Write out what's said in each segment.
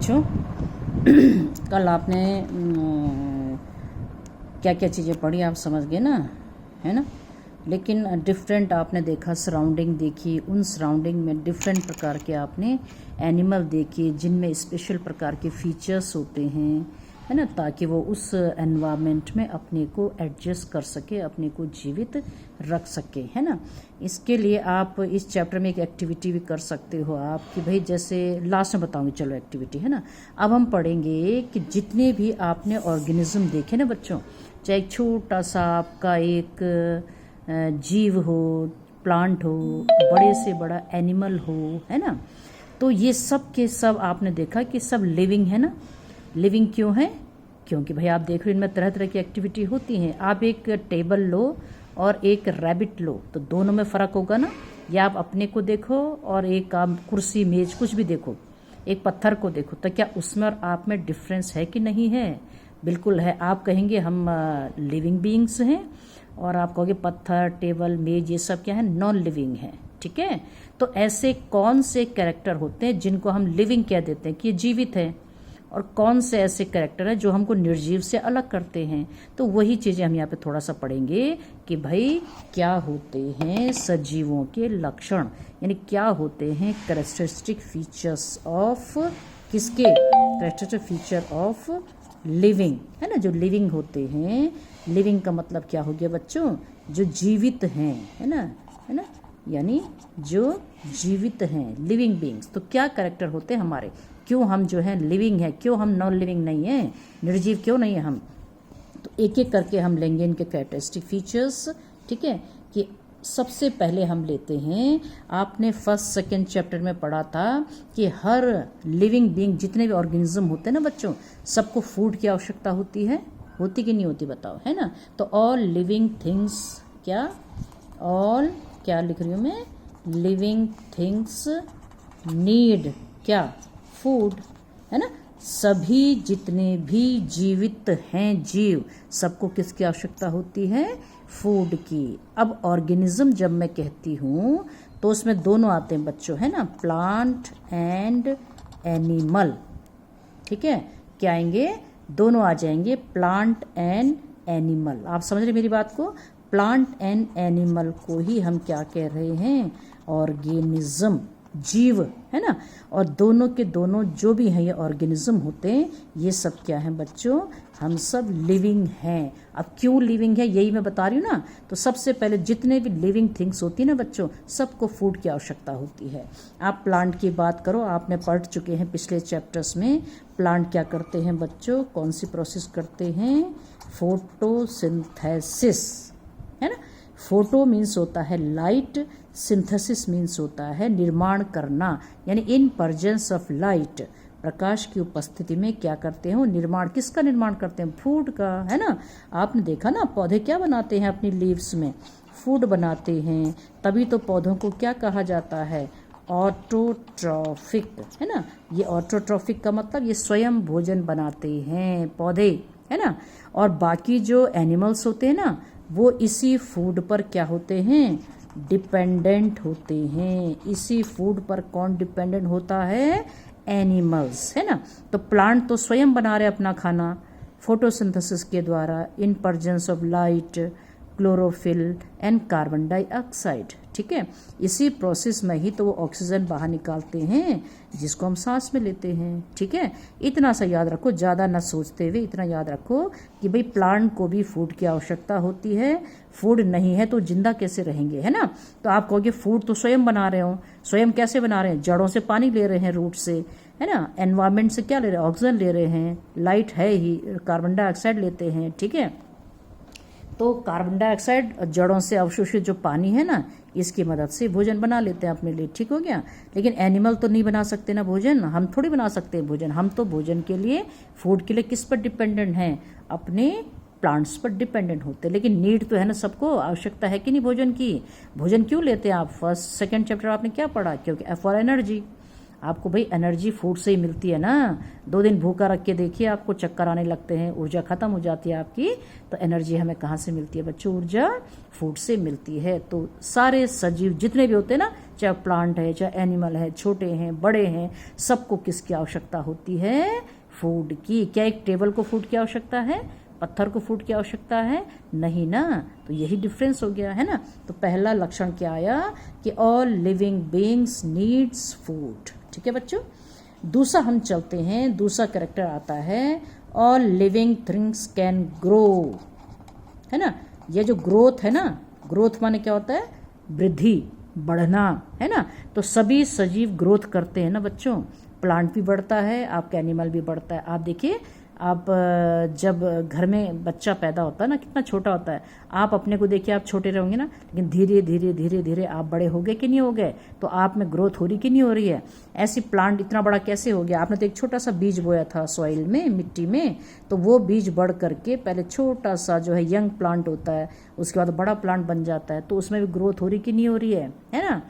बच्चों कल आपने क्या क्या चीज़ें पढ़ी आप समझ गए ना, है ना। लेकिन डिफरेंट आपने देखा, सराउंडिंग देखी, उन सराउंडिंग में डिफरेंट प्रकार के आपने एनिमल देखे जिनमें स्पेशल प्रकार के फीचर्स होते हैं, है ना, ताकि वो उस एनवायरनमेंट में अपने को एडजस्ट कर सके, अपने को जीवित रख सके, है ना। इसके लिए आप इस चैप्टर में एक एक्टिविटी भी कर सकते हो आप कि भाई जैसे लास्ट में बताऊंगी, चलो एक्टिविटी, है ना। अब हम पढ़ेंगे कि जितने भी आपने ऑर्गेनिज्म देखे ना बच्चों, चाहे एक छोटा सा आपका एक जीव हो, प्लांट हो, बड़े से बड़ा एनिमल हो, है ना, तो ये सब के सब आपने देखा कि सब लिविंग है ना। लिविंग क्यों है? क्योंकि भाई आप देख रहे हो इनमें तरह तरह की एक्टिविटी होती हैं। आप एक टेबल लो और एक रैबिट लो तो दोनों में फ़र्क होगा ना। या आप अपने को देखो और एक आप कुर्सी मेज कुछ भी देखो, एक पत्थर को देखो, तो क्या उसमें और आप में डिफरेंस है कि नहीं है? बिल्कुल है। आप कहेंगे हम लिविंग बीइंग्स हैं और आप कहोगे पत्थर, टेबल, मेज ये सब क्या है? नॉन लिविंग है, ठीक है। तो ऐसे कौन से कैरेक्टर होते हैं जिनको हम लिविंग कह देते हैं कि ये जीवित है, और कौन से ऐसे कैरेक्टर हैं जो हमको निर्जीव से अलग करते हैं? तो वही चीज़ें हम यहाँ पे थोड़ा सा पढ़ेंगे कि भाई क्या होते हैं सजीवों के लक्षण, यानी क्या होते हैं कैरेक्टरिस्टिक फीचर्स ऑफ किसके? कैरेक्टरिस्टिक फीचर ऑफ लिविंग, है ना। जो लिविंग होते हैं, लिविंग का मतलब क्या हो गया बच्चों? जो जीवित हैं, है ना, है ना, यानी जो जीवित हैं, लिविंग बीइंग्स। तो क्या कैरेक्टर होते हैं हमारे? क्यों हम जो है लिविंग है, क्यों हम नॉन लिविंग नहीं है, निर्जीव क्यों नहीं है हम? तो एक एक करके हम लेंगे इनके कैरेक्टरिस्टिक फीचर्स, ठीक है। कि सबसे पहले हम लेते हैं, आपने फर्स्ट सेकंड चैप्टर में पढ़ा था कि हर लिविंग बीइंग, जितने भी ऑर्गेनिज्म होते हैं ना बच्चों, सबको फूड की आवश्यकता होती है, होती कि नहीं होती बताओ, है ना। तो ऑल लिविंग थिंग्स, क्या ऑल, क्या लिख रही हूँ मैं, लिविंग थिंग्स नीड क्या? फूड, है ना। सभी जितने भी जीवित हैं जीव, सबको किसकी आवश्यकता होती है? फूड की। अब ऑर्गेनिज्म जब मैं कहती हूँ तो उसमें दोनों आते हैं बच्चों, है ना, प्लांट एंड एनिमल, ठीक है। क्या आएंगे? दोनों आ जाएंगे, प्लांट एंड एनिमल। आप समझ रहे मेरी बात को? प्लांट एंड एनिमल को ही हम क्या कह रहे हैं? ऑर्गेनिज्म, जीव, है ना। और दोनों के दोनों जो भी हैं ये ऑर्गेनिज्म होते हैं, ये सब क्या है बच्चों? हम सब लिविंग हैं। अब क्यों लिविंग है यही मैं बता रही हूँ ना। तो सबसे पहले जितने भी लिविंग थिंग्स होती है ना बच्चों, सबको फूड की आवश्यकता होती है। आप प्लांट की बात करो, आपने पढ़ चुके हैं पिछले चैप्टर्स में। प्लांट क्या करते हैं बच्चों? कौन सी प्रोसेस करते हैं? फोटोसिंथेसिस, है ना। फोटो मीन्स होता है लाइट, सिंथेसिस मीन्स होता है निर्माण करना, यानी इन प्रेजेंस ऑफ लाइट, प्रकाश की उपस्थिति में क्या करते हैं? निर्माण। किसका निर्माण करते हैं? फूड का, है ना। आपने देखा ना पौधे क्या बनाते हैं अपनी लीव्स में? फूड बनाते हैं। तभी तो पौधों को क्या कहा जाता है? ऑटोट्रॉफिक, है ना। ये ऑटोट्रॉफिक का मतलब ये स्वयं भोजन बनाते हैं पौधे, है ना। और बाकी जो एनिमल्स होते हैं ना, वो इसी फूड पर क्या होते हैं? डिपेंडेंट होते हैं। इसी फूड पर कौन डिपेंडेंट होता है? एनिमल्स, है ना। तो प्लांट तो स्वयं बना रहे अपना खाना फोटोसिंथेसिस के द्वारा, in presence of light, chlorophyll and carbon dioxide, ठीक है। इसी प्रोसेस में ही तो वो ऑक्सीजन बाहर निकालते हैं जिसको हम सांस में लेते हैं, ठीक है। इतना सा याद रखो, ज़्यादा ना सोचते हुए इतना याद रखो कि भाई प्लांट को भी फूड की आवश्यकता होती है। फूड नहीं है तो जिंदा कैसे रहेंगे, है ना। तो आप कहोगे फूड तो स्वयं बना रहे हो, स्वयं कैसे बना रहे हैं? जड़ों से पानी ले रहे हैं, रूट से, है ना। एनवायरनमेंट से क्या ले रहे हैं? ऑक्सीजन ले रहे हैं, लाइट है ही, कार्बन डाइऑक्साइड लेते हैं, ठीक है। तो कार्बन डाइऑक्साइड जड़ों से अवशोषित जो पानी है ना, इसकी मदद से भोजन बना लेते हैं अपने लिए, ठीक हो गया। लेकिन एनिमल तो नहीं बना सकते ना भोजन, हम थोड़ी बना सकते हैं भोजन। हम तो भोजन के लिए, फूड के लिए किस पर डिपेंडेंट हैं? अपने प्लांट्स पर डिपेंडेंट होते हैं। लेकिन नीड तो है ना, सबको आवश्यकता है कि नहीं भोजन की? भोजन क्यों लेते हैं आप? फर्स्ट सेकंड चैप्टर आपने क्या पढ़ा? क्योंकि फॉर एनर्जी। आपको भाई एनर्जी फूड से ही मिलती है ना। 2 दिन भूखा रख के देखिए, आपको चक्कर आने लगते हैं, ऊर्जा खत्म हो जाती है आपकी। तो एनर्जी हमें कहाँ से मिलती है बच्चों? ऊर्जा फूड से मिलती है। तो सारे सजीव जितने भी होते हैं ना, चाहे प्लांट है, चाहे एनिमल है, छोटे हैं, बड़े हैं, सबको किसकी आवश्यकता होती है? फूड की। क्या एक टेबल को फूड की आवश्यकता है? पत्थर को फूड की आवश्यकता है? नहीं ना। तो यही डिफरेंस हो गया है ना। तो पहला लक्षण क्या आया कि all living beings needs food. ठीक है बच्चों। दूसरा हम चलते हैं, दूसरा कैरेक्टर आता है all living things can grow, है ना। ये जो ग्रोथ है ना, ग्रोथ माने क्या होता है? वृद्धि, बढ़ना, है ना। तो सभी सजीव ग्रोथ करते हैं ना बच्चों। प्लांट भी बढ़ता है, आपका एनिमल भी बढ़ता है। आप देखिए, आप जब घर में बच्चा पैदा होता है ना, कितना छोटा होता है। आप अपने को देखिए, आप छोटे रहोगे ना, लेकिन धीरे धीरे धीरे धीरे आप बड़े हो गए कि नहीं हो गए? तो आप में ग्रोथ हो रही कि नहीं हो रही है? ऐसी प्लांट इतना बड़ा कैसे हो गया? आपने तो एक छोटा सा बीज बोया था सॉइल में, मिट्टी में, तो वो बीज बढ़ करके पहले छोटा सा जो है यंग प्लांट होता है, उसके बाद बड़ा प्लांट बन जाता है। तो उसमें भी ग्रोथ हो रही कि नहीं हो रही है ना।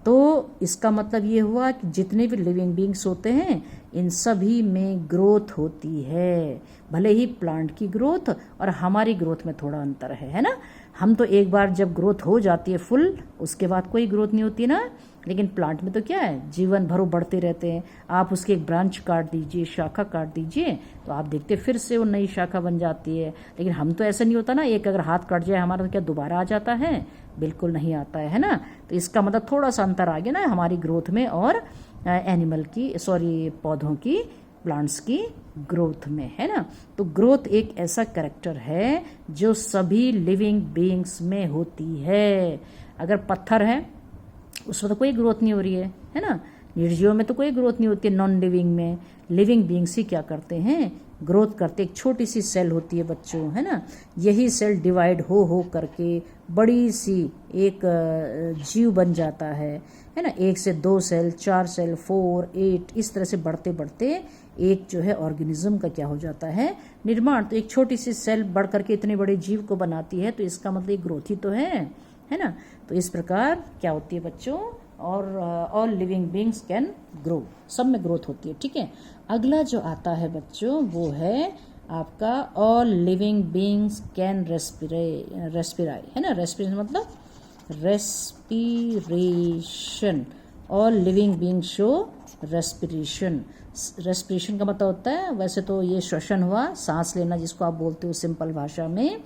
तो इसका मतलब ये हुआ कि जितने भी लिविंग बीइंग्स होते हैं, इन सभी में ग्रोथ होती है। भले ही प्लांट की ग्रोथ और हमारी ग्रोथ में थोड़ा अंतर है ना। हम तो एक बार जब ग्रोथ हो जाती है फुल, उसके बाद कोई ग्रोथ नहीं होती ना। लेकिन प्लांट में तो क्या है, जीवन भर बढ़ते रहते हैं। आप उसकी एक ब्रांच काट दीजिए, शाखा काट दीजिए, तो आप देखते फिर से वो नई शाखा बन जाती है। लेकिन हम तो ऐसा नहीं होता ना, एक अगर हाथ कट जाए हमारा तो क्या दोबारा आ जाता है? बिल्कुल नहीं आता है ना। तो इसका मतलब थोड़ा सा अंतर आ गया ना हमारी ग्रोथ में और एनिमल की, सॉरी पौधों की, प्लांट्स की ग्रोथ में, है ना। तो ग्रोथ एक ऐसा कैरेक्टर है जो सभी लिविंग बीइंग्स में होती है। अगर पत्थर है उसमें तो कोई ग्रोथ नहीं हो रही है ना। निर्जीव में तो कोई ग्रोथ नहीं होती है, नॉन लिविंग में। लिविंग बीइंग्स ही क्या करते हैं? ग्रोथ करते। एक छोटी सी सेल होती है बच्चों, है ना। यही सेल डिवाइड हो करके बड़ी सी एक जीव बन जाता है ना। 1 से 2 सेल, 4 सेल, 4, 8, इस तरह से बढ़ते बढ़ते एक जो है ऑर्गेनिज्म का क्या हो जाता है? निर्माण। तो एक छोटी सी सेल बढ़ करके इतने बड़े जीव को बनाती है। तो इसका मतलब एक ग्रोथ ही तो है ना। तो इस प्रकार क्या होती है बच्चों? और all living beings can grow, सब में ग्रोथ होती है। ठीक है। अगला जो आता है बच्चों वो है आपका ऑल लिविंग बीइंग्स कैन रेस्पिराई, है ना। रेस्पिरेशन मतलब respiration. All living being show respiration. Respiration का मतलब होता है, वैसे तो ये श्वसन हुआ, सांस लेना जिसको आप बोलते हो सिंपल भाषा में।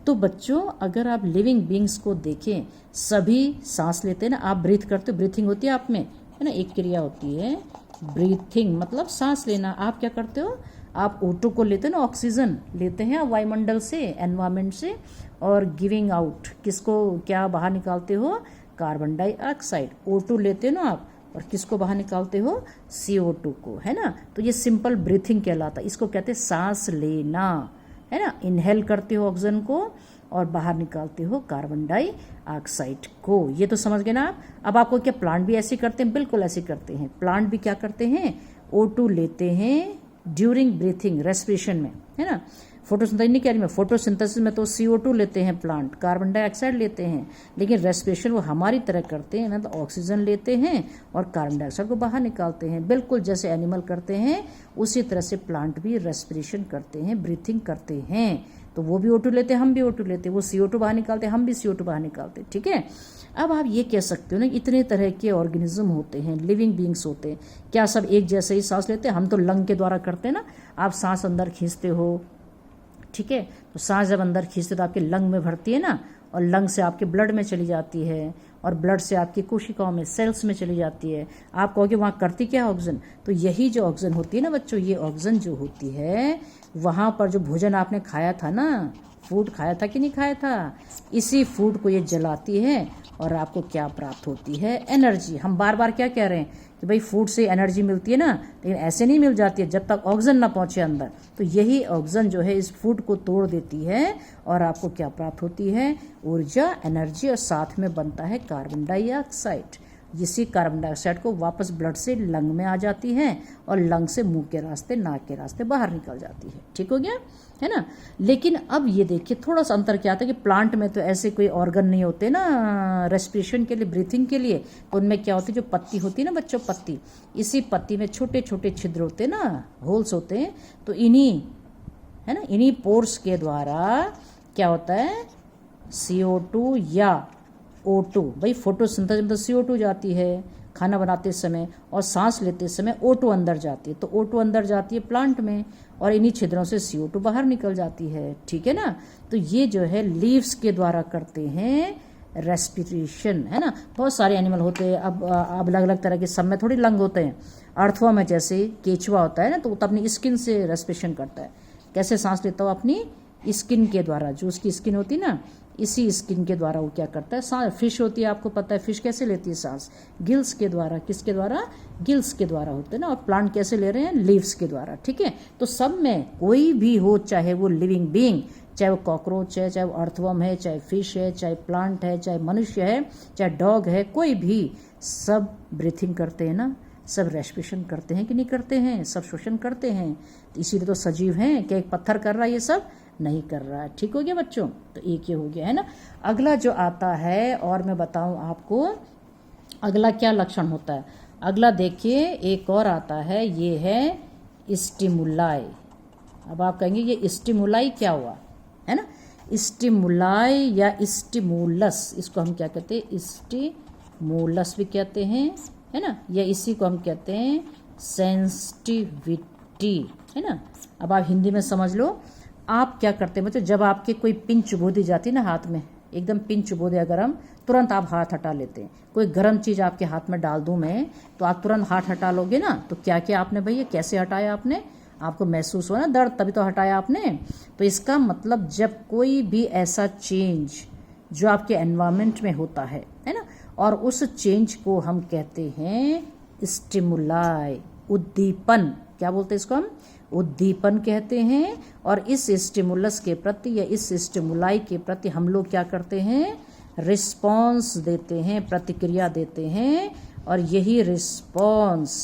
तो बच्चों अगर आप लिविंग बीइंग्स को देखें, सभी सांस लेते हैं ना। आप ब्रीथ करते हो, ब्रीथिंग होती है आप में, है ना। एक क्रिया होती है ब्रीथिंग, मतलब सांस लेना। आप क्या करते हो? आप O2 को लेते हो ना, ऑक्सीजन लेते हैं वायुमंडल से, एनवायरमेंट से, और गिविंग आउट किसको, क्या बाहर निकालते हो? Carbon dioxide. O2 लेते हो ना आप, और किसको बाहर निकालते हो? CO2 को, है ना। तो ये सिंपल ब्रीथिंग कहलाता है। इसको कहते हैं सांस लेना, है ना। इनहेल करते हो ऑक्सीजन को और बाहर निकालते हो कार्बन डाइऑक्साइड को। ये तो समझ गए ना आप। अब आपको क्या प्लांट भी ऐसे करते हैं? बिल्कुल ऐसे करते हैं। प्लांट भी क्या करते हैं? O2 लेते हैं ड्यूरिंग ब्रीथिंग, रेस्पिरेशन में, है ना। फोटोसिंथेसिस नहीं कह रही मैं, फोटोसिंथेसिस में तो CO2 लेते हैं प्लांट, कार्बन डाइऑक्साइड लेते हैं। लेकिन रेस्पिरेशन वो हमारी तरह करते हैं, मतलब ऑक्सीजन लेते हैं और कार्बन डाइऑक्साइड को बाहर निकालते हैं। बिल्कुल जैसे एनिमल करते हैं उसी तरह से प्लांट भी रेस्पिरेशन करते हैं, ब्रीथिंग करते हैं। तो वो भी O2 लेते हैं, हम भी O2 लेते हैं। वो CO2 बाहर निकालते हैं, हम भी CO2 बाहर निकालते हैं। ठीक है। अब आप ये कह सकते हो ना, इतने तरह के ऑर्गेनिज्म होते हैं, लिविंग बीइंग्स होते हैं, क्या सब एक जैसे ही सांस लेते हैं? हम तो लंग के द्वारा करते हैं ना। आप सांस अंदर खींचते हो, ठीक है। तो सांस जब अंदर खींचते तो आपके लंग में भरती है ना, और लंग से आपके ब्लड में चली जाती है, और ब्लड से आपकी कोशिकाओं में, सेल्स में चली जाती है। आप कहोगे वहाँ करती क्या ऑक्सीजन? तो यही जो ऑक्सीजन होती है ना बच्चों, ये ऑक्सीजन जो होती है, वहाँ पर जो भोजन आपने खाया था ना, फूड खाया था कि नहीं खाया था, इसी फूड को ये जलाती है और आपको क्या प्राप्त होती है? एनर्जी। हम बार बार क्या कह रहे हैं कि भाई फूड से एनर्जी मिलती है ना, लेकिन ऐसे नहीं मिल जाती है जब तक ऑक्सीजन ना पहुंचे अंदर। तो यही ऑक्सीजन जो है इस फूड को तोड़ देती है और आपको क्या प्राप्त होती है? ऊर्जा, एनर्जी, और साथ में बनता है कार्बन डाइऑक्साइड। इसी कार्बन डाइऑक्साइड को वापस ब्लड से लंग में आ जाती है और लंग से मुंह के रास्ते, नाक के रास्ते बाहर निकल जाती है। ठीक हो गया, है ना। लेकिन अब ये देखिए थोड़ा सा अंतर क्या आता है कि प्लांट में तो ऐसे कोई ऑर्गन नहीं होते ना रेस्पिरेशन के लिए, ब्रीथिंग के लिए। तो उनमें क्या होती है, जो पत्ती होती है ना बच्चों, पत्ती, इसी पत्ती में छोटे छोटे छिद्र होते हैं ना, होल्स होते हैं। तो इन्हीं, है ना, इन्हीं पोर्स के द्वारा क्या होता है, CO2 या O2, भाई फोटोसिंथेसिस मतलब CO2 जाती है खाना बनाते समय, और सांस लेते समय O2 अंदर जाती है। तो O2 अंदर जाती है प्लांट में, और इन्हीं छिद्रों से CO2 बाहर निकल जाती है। ठीक है ना। तो ये जो है लीव्स के द्वारा करते हैं रेस्पिरेशन, है ना। बहुत सारे एनिमल होते हैं, अब अलग अलग तरह के, सब में थोड़ी लंग होते हैं। अर्थवा में जैसे केचुआ होता है ना, तो वो तो अपनी स्किन से रेस्पिरेशन करता है। कैसे सांस लेता हो, अपनी स्किन के द्वारा, जो उसकी स्किन होती है ना, इसी स्किन के द्वारा वो क्या करता है, सांस। फिश होती है, आपको पता है फिश कैसे लेती है सांस, गिल्स के द्वारा। किसके द्वारा, गिल्स के द्वारा होते हैं ना। और प्लांट कैसे ले रहे हैं, लीव्स के द्वारा। ठीक है। तो सब में कोई भी हो, चाहे वो लिविंग बीइंग, चाहे वो कॉकरोच है, चाहे वो अर्थवर्म है, चाहे फिश है, चाहे प्लांट है, चाहे मनुष्य है, चाहे डॉग है, कोई भी, सब ब्रीथिंग करते हैं ना, सब रेस्पिरेशन करते हैं कि नहीं करते हैं, सब श्वसन करते हैं। तो इसीलिए तो सजीव हैं। क्या एक पत्थर कर रहा है, ये सब नहीं कर रहा है। ठीक हो गया बच्चों। तो एक ये हो गया, है ना। अगला जो आता है, और मैं बताऊं आपको अगला क्या लक्षण होता है। अगला देखिए एक और आता है, ये है स्टिमुलाई। अब आप कहेंगे ये स्टिमुलाई क्या हुआ, है ना। स्टिमुलाई या स्टिमुलस, इसको हम क्या कहते हैं, स्टिमुलस भी कहते हैं, है ना। या इसी को हम कहते हैं सेंसिटिविटी, है ना। अब आप हिंदी में समझ लो। आप क्या करते हैं बच्चों, जब आपके कोई पिन चुभो दी जाती है ना हाथ में, एकदम पिन चुभो दिया गरम, तुरंत आप हाथ हटा लेते हैं। कोई गर्म चीज़ आपके हाथ में डाल दूं मैं, तो आप तुरंत हाथ हटा लोगे ना। तो क्या क्या आपने भैया, कैसे हटाया आपने, आपको महसूस हुआ ना दर्द, तभी तो हटाया आपने। तो इसका मतलब जब कोई भी ऐसा चेंज जो आपके एनवायरनमेंट में होता है ना, और उस चेंज को हम कहते हैं स्टिमुलाई, उद्दीपन। क्या बोलते हैं इसको हम, उद्दीपन कहते हैं। और इस स्टिमुलस के प्रति या इस स्टिमुलाई के प्रति हम लोग क्या करते हैं, रिस्पॉन्स देते हैं, प्रतिक्रिया देते हैं। और यही रिस्पॉन्स,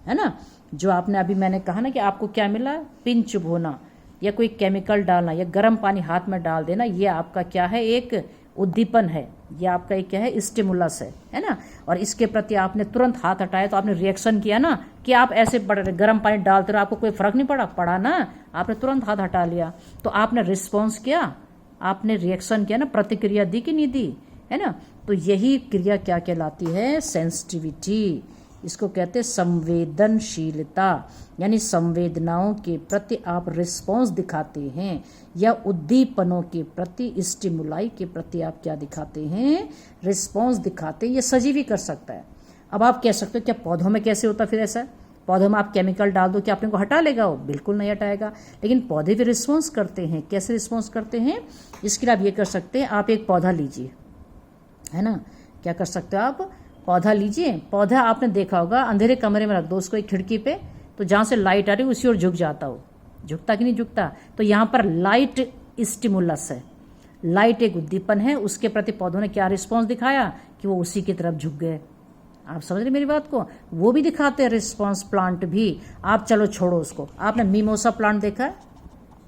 है ना, जो आपने अभी मैंने कहा ना कि आपको क्या मिला, पिन चुभोना या कोई केमिकल डालना या गर्म पानी हाथ में डाल देना, ये आपका क्या है, एक उद्दीपन है। ये आपका एक क्या है, स्टिमुलस है ना। और इसके प्रति आपने तुरंत हाथ हटाया, तो आपने रिएक्शन किया ना, कि आप ऐसे गर्म पानी डालते रहो, आपको कोई फर्क नहीं पड़ा ना, आपने तुरंत हाथ हटा लिया। तो आपने रिस्पॉन्स किया, आपने रिएक्शन किया ना, प्रतिक्रिया दी कि नहीं दी, है ना। तो यही क्रिया क्या कहलाती है, सेंसिटिविटी। इसको कहते हैं संवेदनशीलता, यानी संवेदनाओं के प्रति आप रिस्पॉन्स दिखाते हैं, या उद्दीपनों के प्रति, स्टिमुलाई के प्रति आप क्या दिखाते हैं, रिस्पॉन्स दिखाते हैं। ये सजीव ही कर सकता है। अब आप कह सकते हो क्या पौधों में कैसे होता, फिर ऐसा पौधों में आप केमिकल डाल दो, क्या अपने को हटा लेगा, वो बिल्कुल नहीं हटाएगा। लेकिन पौधे भी रिस्पॉन्स करते हैं। कैसे रिस्पॉन्स करते हैं, इसके लिए आप ये कर सकते हैं, आप एक पौधा लीजिए, है ना। क्या कर सकते हो आप, पौधा लीजिए। पौधा आपने देखा होगा, अंधेरे कमरे में रख दो उसको एक खिड़की पे, तो जहाँ से लाइट आ रही है उसी ओर झुक जाता हो, झुकता कि नहीं झुकता। तो यहाँ पर लाइट स्टिमुलस है, लाइट एक उद्दीपन है, उसके प्रति पौधों ने क्या रिस्पॉन्स दिखाया कि वो उसी की तरफ झुक गए। आप समझ रहे मेरी बात को, वो भी दिखाते हैं रिस्पॉन्स, प्लांट भी। आप चलो छोड़ो उसको, आपने मीमोसा प्लांट देखा है,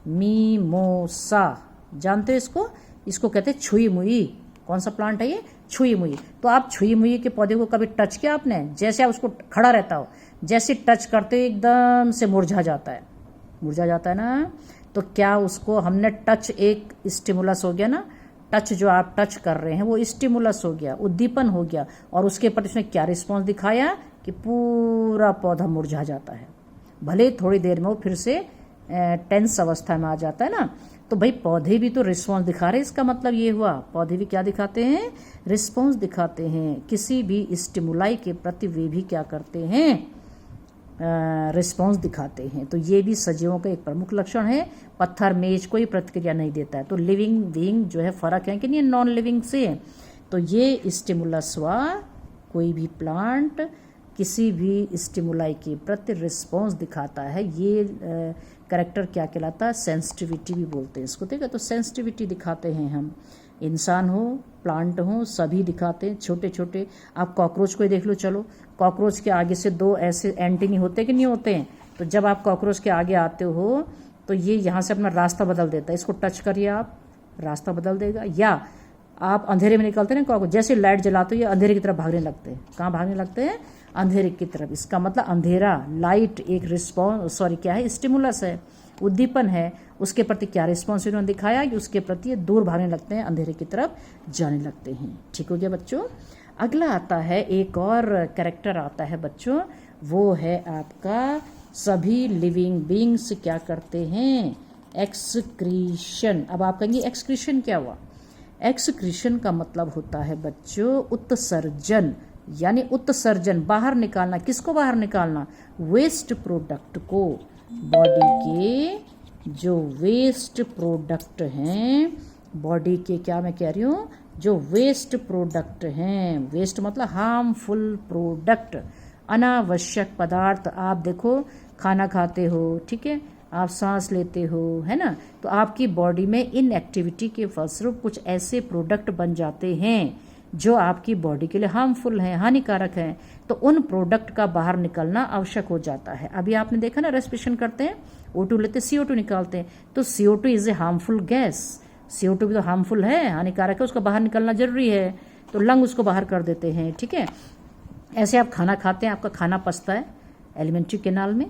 मीमोसा जानते हो इसको, इसको कहते हैं छुई मुई। कौन सा प्लांट है ये, छुई मुई। तो आप छुई मुई के पौधे को कभी टच किया आपने, जैसे आप उसको खड़ा रहता हो, जैसे टच करते हो एकदम से मुरझा जाता है, मुरझा जाता है ना। तो क्या उसको हमने टच, एक स्टिमुलस हो गया ना, टच जो आप टच कर रहे हैं वो स्टिमुलस हो गया, उद्दीपन हो गया। और उसके प्रति उसने क्या रिस्पॉन्स दिखाया कि पूरा पौधा मुरझा जाता है, भले थोड़ी देर में वो फिर से टेंस अवस्था में आ जाता है ना। तो भाई पौधे भी तो रिस्पॉन्स दिखा रहे हैं, इसका मतलब ये हुआ पौधे भी क्या दिखाते हैं, रिस्पॉन्स दिखाते हैं। किसी भी स्टिमुलाई के प्रति वे भी क्या करते हैं, रिस्पॉन्स दिखाते हैं। तो ये भी सजीवों का एक प्रमुख लक्षण है। पत्थर, मेज कोई प्रतिक्रिया नहीं देता है। तो लिविंग बीइंग जो है फर्क है कि नहीं नॉन लिविंग से। तो ये स्टिमुलस हुआ, कोई भी प्लांट किसी भी स्टिमुलाई के प्रति रिस्पॉन्स दिखाता है। ये कैरेक्टर क्या कहलाता है, सेंसिटिविटी भी बोलते हैं इसको, ठीक है। तो सेंसिटिविटी दिखाते हैं हम इंसान हो, प्लांट हो, सभी दिखाते हैं। छोटे छोटे आप कॉकरोच को ही देख लो, चलो कॉकरोच के आगे से दो ऐसे एंटीनी होते कि नहीं होते हैं, तो जब आप कॉकरोच के आगे आते हो तो ये यहाँ से अपना रास्ता बदल देता है। इसको टच करिए आप, रास्ता बदल देगा। या आप अंधेरे में निकलते हैं ना कॉकरोच, जैसे लाइट जलाते हो ये अंधेरे की तरफ भागने लगते हैं। कहाँ भागने लगते हैं? अंधेरे की तरफ। इसका मतलब अंधेरा, लाइट एक रिस्पॉन्स, सॉरी क्या है, स्टिमुलस है, उद्दीपन है। उसके प्रति क्या रिस्पॉन्स इन्होंने दिखाया कि उसके प्रति ये दूर भागने लगते हैं, अंधेरे की तरफ जाने लगते हैं। ठीक हो गया बच्चों। अगला आता है, एक और कैरेक्टर आता है बच्चों, वो है आपका सभी लिविंग बींग्स क्या करते हैं? एक्सक्रीशन। अब आप कहेंगे एक्सक्रीशन क्या हुआ? एक्सक्रीशन का मतलब होता है बच्चों उत्सर्जन, यानी उत्सर्जन, बाहर निकालना। किसको बाहर निकालना? वेस्ट प्रोडक्ट को। बॉडी के जो वेस्ट प्रोडक्ट हैं, बॉडी के क्या मैं कह रही हूँ, जो वेस्ट प्रोडक्ट हैं, वेस्ट मतलब हार्मफुल प्रोडक्ट, अनावश्यक पदार्थ। आप देखो खाना खाते हो, ठीक है, आप सांस लेते हो, है ना, तो आपकी बॉडी में इन एक्टिविटी के फलस्वरूप कुछ ऐसे प्रोडक्ट बन जाते हैं जो आपकी बॉडी के लिए हार्मफुल हैं, हानिकारक हैं। तो उन प्रोडक्ट का बाहर निकलना आवश्यक हो जाता है। अभी आपने देखा ना, रेस्पिरेशन करते हैं, O2 लेते हैं, CO2 निकालते हैं, तो CO2 is a harmful gas. CO2 भी तो हार्मफुल है, हानिकारक है, उसका बाहर निकलना जरूरी है, तो लंग उसको बाहर कर देते हैं। ठीक है, ऐसे आप खाना खाते हैं, आपका खाना पचता है एलिमेंट्री कैनाल में,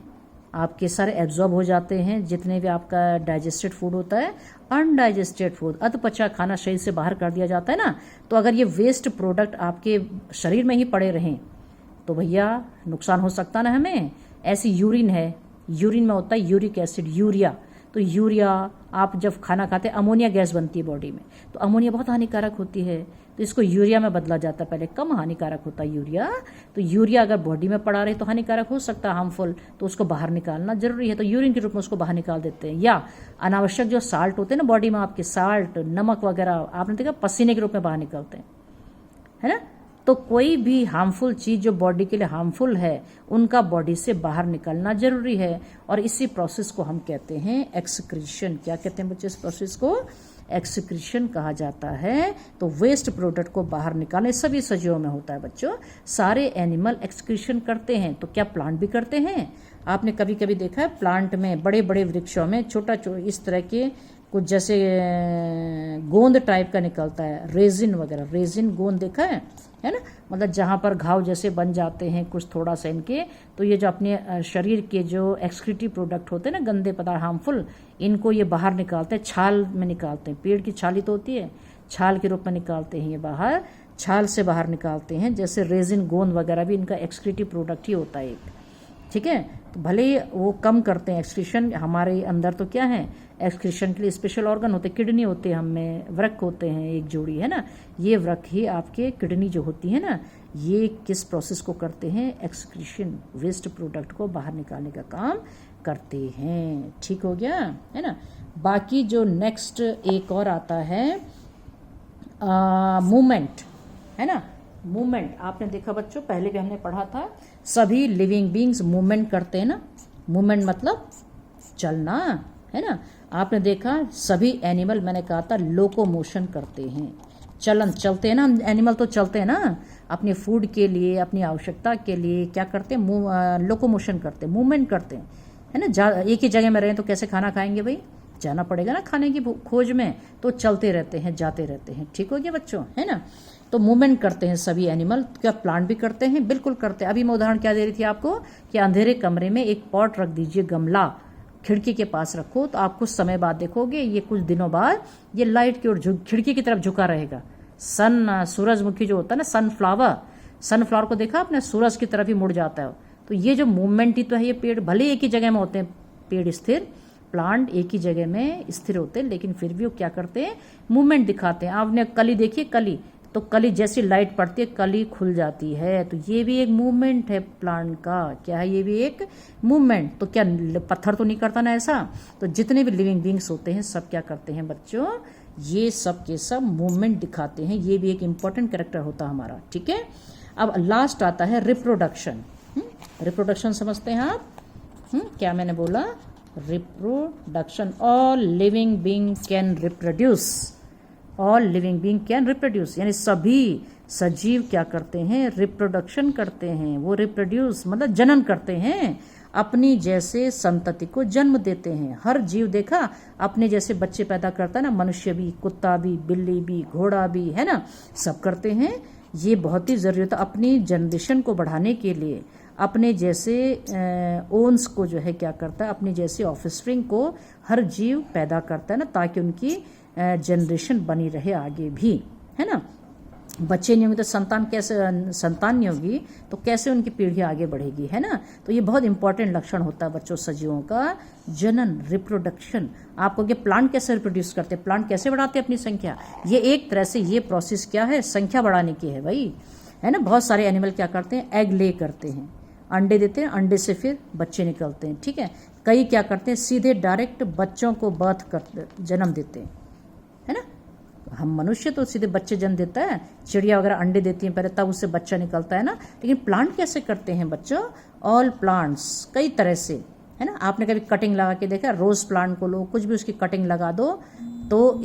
आपके सारे एब्जॉर्ब हो जाते हैं जितने भी आपका डाइजेस्टेड फूड होता है। अनडाइजेस्टेड फूड, अधपचा खाना शरीर से बाहर कर दिया जाता है ना। तो अगर ये वेस्ट प्रोडक्ट आपके शरीर में ही पड़े रहें तो भैया नुकसान हो सकता ना हमें। ऐसी यूरिन है, यूरिन में होता है यूरिक एसिड, यूरिया। तो यूरिया आप जब खाना खाते हैं, अमोनिया गैस बनती है बॉडी में, तो अमोनिया बहुत हानिकारक होती है, तो इसको यूरिया में बदला जाता है। पहले कम हानिकारक होता है यूरिया, तो यूरिया अगर बॉडी में पड़ा रहे तो हानिकारक हो सकता है, हार्मफुल, तो उसको बाहर निकालना जरूरी है। तो यूरिन के रूप में उसको बाहर निकाल देते हैं। या अनावश्यक जो साल्ट होते हैं ना बॉडी में आपके, साल्ट, नमक वगैरह, आपने देखा पसीने के रूप में बाहर निकलते हैं, है ना। तो कोई भी हार्मफुल चीज़ जो बॉडी के लिए हार्मफुल है, उनका बॉडी से बाहर निकलना जरूरी है। और इसी प्रोसेस को हम कहते हैं एक्सक्रीशन। क्या कहते हैं बच्चे इस प्रोसेस को? एक्सक्रीशन कहा जाता है। तो वेस्ट प्रोडक्ट को बाहर निकालने सभी सजीवों में होता है बच्चों। सारे एनिमल एक्सक्रीशन करते हैं। तो क्या प्लांट भी करते हैं? आपने कभी कभी देखा है प्लांट में, बड़े बड़े वृक्षों में छोटा इस तरह के कुछ जैसे गोंद टाइप का निकलता है, रेजिन वगैरह, रेजिन गोंद देखा है ना। मतलब जहाँ पर घाव जैसे बन जाते हैं कुछ थोड़ा सा इनके, तो ये जो अपने शरीर के जो एक्सक्रीटिव प्रोडक्ट होते हैं ना, गंदे पदार्थ, हार्मफुल, इनको ये बाहर निकालते हैं, छाल में निकालते हैं। पेड़ की छाली तो होती है, छाल के रूप में निकालते हैं ये बाहर, छाल से बाहर निकालते हैं। जैसे रेजिन गोंद वगैरह भी इनका एक्सक्रीटिव प्रोडक्ट ही होता है एक। ठीक है, तो भले ही वो कम करते हैं एक्सक्रीशन, हमारे अंदर तो क्या है, एक्सक्रीशन के लिए स्पेशल ऑर्गन होते हैं, किडनी होते हैं, हमें वृक्क होते हैं एक जोड़ी, है ना। ये वृक्क ही आपके किडनी जो होती है ना, ये किस प्रोसेस को करते हैं? एक्सक्रीशन, वेस्ट प्रोडक्ट को बाहर निकालने का काम करते हैं। ठीक हो गया, है ना। बाकी जो नेक्स्ट एक और आता है मूवमेंट, है ना। मूवमेंट आपने देखा बच्चों, पहले भी हमने पढ़ा था, सभी लिविंग बींग्स मूवमेंट करते हैं ना। मूवमेंट मतलब चलना, है ना। आपने देखा सभी एनिमल, मैंने कहा था लोकोमोशन करते हैं, चलन, चलते हैं ना। एनिमल तो चलते हैं ना, अपने फूड के लिए, अपनी आवश्यकता के लिए क्या करते हैं? लोकोमोशन करते हैं, मूवमेंट करते हैं, है ना। एक ही जगह में रहें तो कैसे खाना खाएंगे भाई? जाना पड़ेगा ना खाने की खोज में, तो चलते रहते हैं, जाते रहते हैं। ठीक हो गया बच्चों, है ना। तो मूवमेंट करते हैं सभी एनिमल। क्या प्लांट भी करते हैं? बिल्कुल करते हैं। अभी मैं उदाहरण क्या दे रही थी आपको कि अंधेरे कमरे में एक पॉट रख दीजिए, गमला खिड़की के पास रखो, तो आप कुछ समय बाद देखोगे ये कुछ दिनों बाद ये लाइट की ओर खिड़की की तरफ झुका रहेगा। सूरजमुखी जो होता है ना, सनफ्लावर को देखा आपने, सूरज की तरफ ही मुड़ जाता है। तो ये जो मूवमेंट ही तो है। ये पेड़ भले एक ही जगह में होते हैं, पेड़ स्थिर, प्लांट एक ही जगह में स्थिर होते हैं, लेकिन फिर भी वो क्या करते हैं? मूवमेंट दिखाते हैं। आपने कली देखी, कली, तो कली जैसी लाइट पड़ती है कली खुल जाती है, तो ये भी एक मूवमेंट है प्लांट का। क्या है? ये भी एक मूवमेंट। तो क्या पत्थर तो नहीं करता ना ऐसा। तो जितने भी लिविंग बींग्स होते हैं सब क्या करते हैं बच्चों? ये सब के सब मूवमेंट दिखाते हैं। ये भी एक इंपॉर्टेंट कैरेक्टर होता है हमारा। ठीक है, अब लास्ट आता है रिप्रोडक्शन। रिप्रोडक्शन समझते हैं आप? क्या मैंने बोला? Reproduction. All living being can reproduce. All living being can reproduce, यानी सभी सजीव क्या करते हैं, रिप्रोडक्शन करते हैं, वो रिप्रोड्यूस मतलब जनन करते हैं, अपनी जैसे संतति को जन्म देते हैं। हर जीव देखा अपने जैसे बच्चे पैदा करता है ना, मनुष्य भी, कुत्ता भी, बिल्ली भी, घोड़ा भी, है ना, सब करते हैं। ये बहुत ही ज़रूरी होता है अपनी जनरेशन को बढ़ाने के लिए। अपने जैसे ओन्स को जो है क्या करता है, अपने जैसे ऑफस्प्रिंग को हर जीव पैदा करता है ना, ताकि उनकी जनरेशन बनी रहे आगे भी, है ना। बच्चे नहीं होंगे तो संतान नहीं होगी तो कैसे उनकी पीढ़ी आगे बढ़ेगी, है ना। तो ये बहुत इंपॉर्टेंट लक्षण होता है बच्चों सजीवों का, जनन, रिप्रोडक्शन। आपको कि प्लांट कैसे रिप्रोड्यूस करते हैं, प्लांट कैसे बढ़ाते हैं अपनी संख्या, ये एक तरह से ये प्रोसेस क्या है, संख्या बढ़ाने की है भाई, है ना। बहुत सारे एनिमल क्या करते हैं, एग ले करते हैं, अंडे देते हैं, अंडे से फिर बच्चे निकलते हैं, ठीक है। कई क्या करते हैं, सीधे डायरेक्ट बच्चों को बर्थ करते, जन्म देते हैं, है ना। हम मनुष्य तो सीधे बच्चे जन्म देता है, चिड़िया वगैरह अंडे देती हैं पहले, तब उससे बच्चा निकलता है ना। लेकिन प्लांट कैसे करते हैं बच्चों, ऑल प्लांट्स कई तरह से, है ना। आपने कभी कटिंग लगा के देखा, रोज प्लांट को लो, कुछ भी उसकी कटिंग लगा दो तो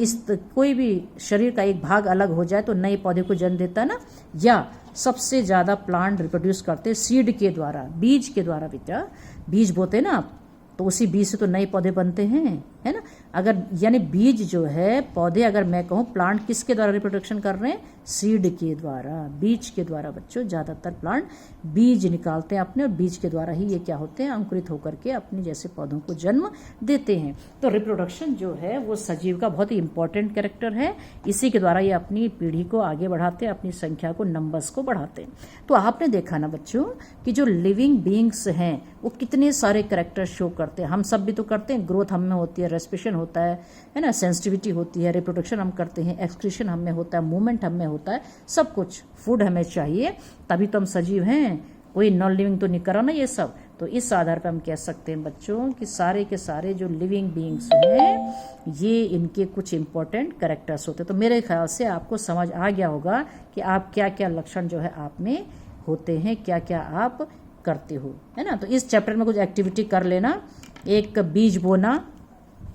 कोई भी शरीर का एक भाग अलग हो जाए तो नए पौधे को जन्म देता है ना। या सबसे ज़्यादा प्लांट रिप्रोड्यूस करते हैं सीड के द्वारा, बीज के द्वारा। बेटा बीज बोते हैं ना आप, तो उसी बीज से तो नए पौधे बनते हैं, है ना। अगर यानी बीज जो है, पौधे अगर मैं कहूँ, प्लांट किसके द्वारा रिप्रोडक्शन कर रहे हैं, सीड के द्वारा, बीज के द्वारा। बच्चों ज़्यादातर प्लांट बीज निकालते हैं अपने, और बीज के द्वारा ही ये क्या होते हैं, अंकुरित होकर के अपने जैसे पौधों को जन्म देते हैं। तो रिप्रोडक्शन जो है वो सजीव का बहुत ही इंपॉर्टेंट कैरेक्टर है, इसी के द्वारा ये अपनी पीढ़ी को आगे बढ़ाते हैं, अपनी संख्या को, नंबर्स को बढ़ाते हैं। तो आपने देखा ना बच्चों कि जो लिविंग बींग्स हैं वो कितने सारे कैरेक्टर शो करते हैं। हम सब भी तो करते हैं, ग्रोथ हम में होती है, रेस्पिरेशन होता है ना, सेंसिटिविटी होती है, रिप्रोडक्शन हम करते हैं, एक्सक्रीशन हम में होता है, मूवमेंट हम में होता है, सब कुछ। फूड हमें चाहिए तभी तो हम सजीव हैं, कोई नॉन लिविंग तो नहीं करा ना ये सब। तो इस आधार पर हम कह सकते हैं बच्चों कि सारे के सारे जो लिविंग बीइंग्स हैं ये इनके कुछ इंपॉर्टेंट कैरेक्टर्स होते हैं। तो मेरे ख्याल से आपको समझ आ गया होगा कि आप क्या क्या लक्षण जो है आप में होते हैं, क्या क्या आप करते हो, है ना। तो इस चैप्टर में कुछ एक्टिविटी कर लेना, एक बीज बोना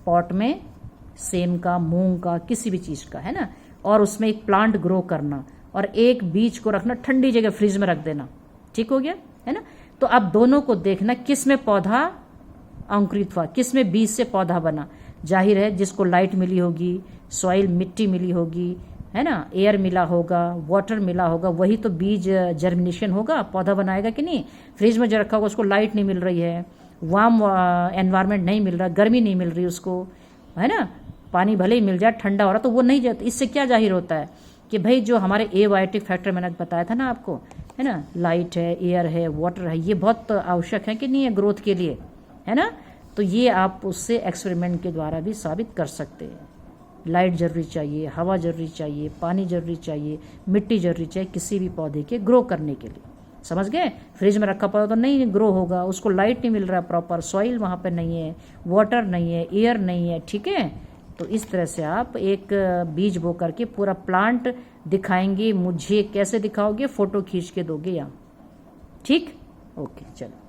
पॉट में, सेम का, मूंग का, किसी भी चीज़ का, है ना, और उसमें एक प्लांट ग्रो करना, और एक बीज को रखना ठंडी जगह, फ्रिज में रख देना, ठीक हो गया, है ना। तो अब दोनों को देखना किस में पौधा अंकुरित हुआ, किस में बीज से पौधा बना। जाहिर है जिसको लाइट मिली होगी, सॉइल मिट्टी मिली होगी, है ना, एयर मिला होगा, वाटर मिला होगा, वही तो बीज जर्मिनेशन होगा, पौधा बनाएगा कि नहीं। फ्रिज में जो रखा होगा उसको लाइट नहीं मिल रही है, वार्म एनवायरनमेंट नहीं मिल रहा, गर्मी नहीं मिल रही उसको, है ना, पानी भले ही मिल जाए, ठंडा हो रहा तो वो नहीं जाता। इससे क्या जाहिर होता है कि भाई जो हमारे एबायोटिक फैक्टर मैंने बताया था ना आपको, है ना, लाइट है, एयर है, वाटर है, ये बहुत आवश्यक है कि नहीं है ग्रोथ के लिए, है ना। तो ये आप उससे एक्सपेरिमेंट के द्वारा भी साबित कर सकते हैं। लाइट जरूरी चाहिए, हवा जरूरी चाहिए, पानी जरूरी चाहिए, मिट्टी जरूरी चाहिए किसी भी पौधे के ग्रो करने के लिए, समझ गए। फ्रिज में रखा पौधा तो नहीं ग्रो होगा, उसको लाइट नहीं मिल रहा है प्रॉपर, सॉइल वहाँ पे नहीं है, वाटर नहीं है, एयर नहीं है, ठीक है। तो इस तरह से आप एक बीज बो करके पूरा प्लांट दिखाएंगे। मुझे कैसे दिखाओगे, फोटो खींच के दोगे यहाँ, ठीक, ओके, चलो।